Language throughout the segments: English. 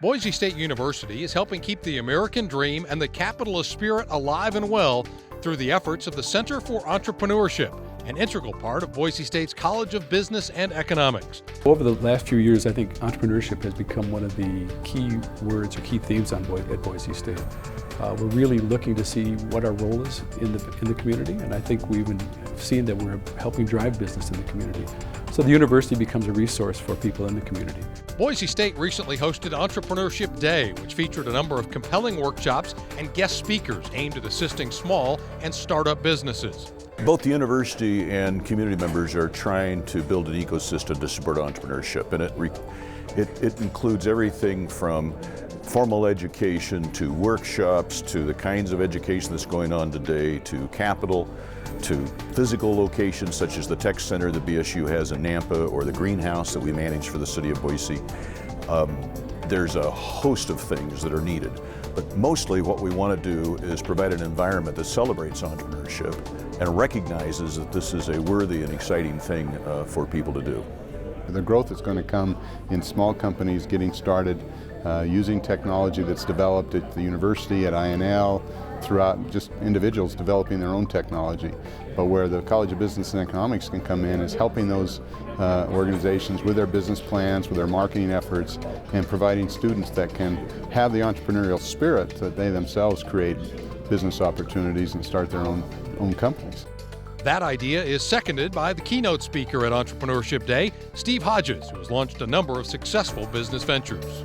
Boise State University is helping keep the American dream and the capitalist spirit alive and well through the efforts of the Center for Entrepreneurship, an integral part of Boise State's College of Business and Economics. Over the last few years, I think entrepreneurship has become one of the key words or key themes at Boise State. We're really looking to see what our role is in the community, and I think we've been seeing that we're helping drive business in the community. So the university becomes a resource for people in the community. Boise State recently hosted Entrepreneurship Day, which featured a number of compelling workshops and guest speakers aimed at assisting small and startup businesses. Both the university and community members are trying to build an ecosystem to support entrepreneurship, and it includes everything from formal education to workshops to the kinds of education that's going on today, to capital, to physical locations such as the tech center that BSU has in Nampa or the greenhouse that we manage for the city of Boise. There's a host of things that are needed, but mostly what we want to do is provide an environment that celebrates entrepreneurship and recognizes that this is a worthy and exciting thing for people to do. The growth is going to come in small companies getting started using technology that's developed at the university, at INL, throughout just individuals developing their own technology. But where the College of Business and Economics can come in is helping those organizations with their business plans, with their marketing efforts, and providing students that can have the entrepreneurial spirit that they themselves create business opportunities and start their own companies. That idea is seconded by the keynote speaker at Entrepreneurship Day, Steve Hodges, who has launched a number of successful business ventures.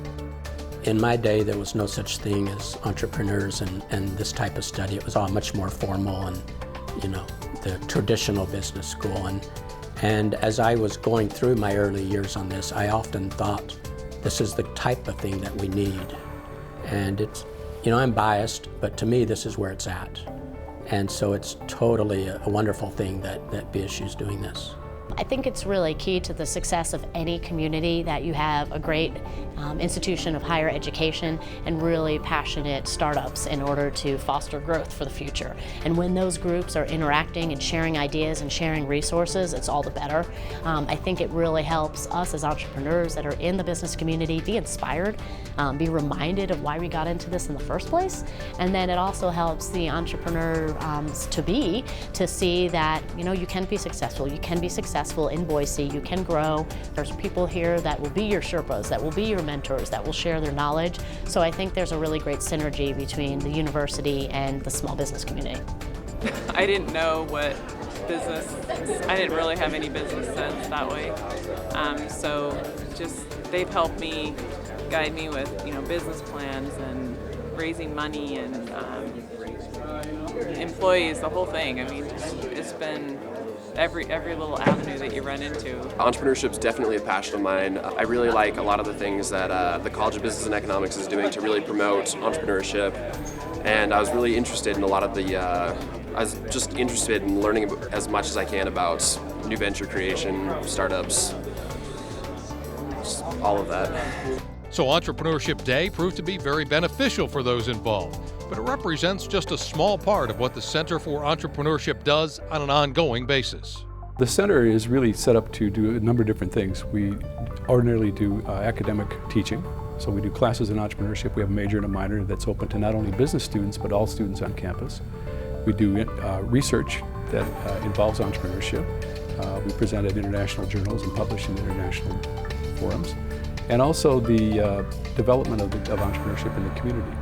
In my day, there was no such thing as entrepreneurs and this type of study. It was all much more formal and, the traditional business school. And as I was going through my early years on this, I often thought this is the type of thing that we need. And it's, I'm biased, but to me, this is where it's at. And so it's totally a wonderful thing that BSU is doing this. I think it's really key to the success of any community that you have a great institution of higher education and really passionate startups in order to foster growth for the future. And when those groups are interacting and sharing ideas and sharing resources, it's all the better. I think it really helps us as entrepreneurs that are in the business community be inspired, be reminded of why we got into this in the first place. And then it also helps the entrepreneur to see that you can be successful. You can be successful in Boise. You can grow. There's people here that will be your Sherpas, that will be your mentors, that will share their knowledge. So I think there's a really great synergy between the university and the small business community. I didn't know what business, I didn't really have any business sense that way. So just they've helped me, guide me with business plans and raising money and employees, the whole thing. I mean, it's been every little avenue that you run into. Entrepreneurship is definitely a passion of mine. I really like a lot of the things that the College of Business and Economics is doing to really promote entrepreneurship. And I was really interested in a lot of I was just interested in learning as much as I can about new venture creation, startups, just all of that. So Entrepreneurship Day proved to be very beneficial for those involved, but it represents just a small part of what the Center for Entrepreneurship does on an ongoing basis. The center is really set up to do a number of different things. We ordinarily do academic teaching. So we do classes in entrepreneurship. We have a major and a minor that's open to not only business students, but all students on campus. We do research that involves entrepreneurship. We present at international journals and publish in international forums. And also the development of entrepreneurship in the community.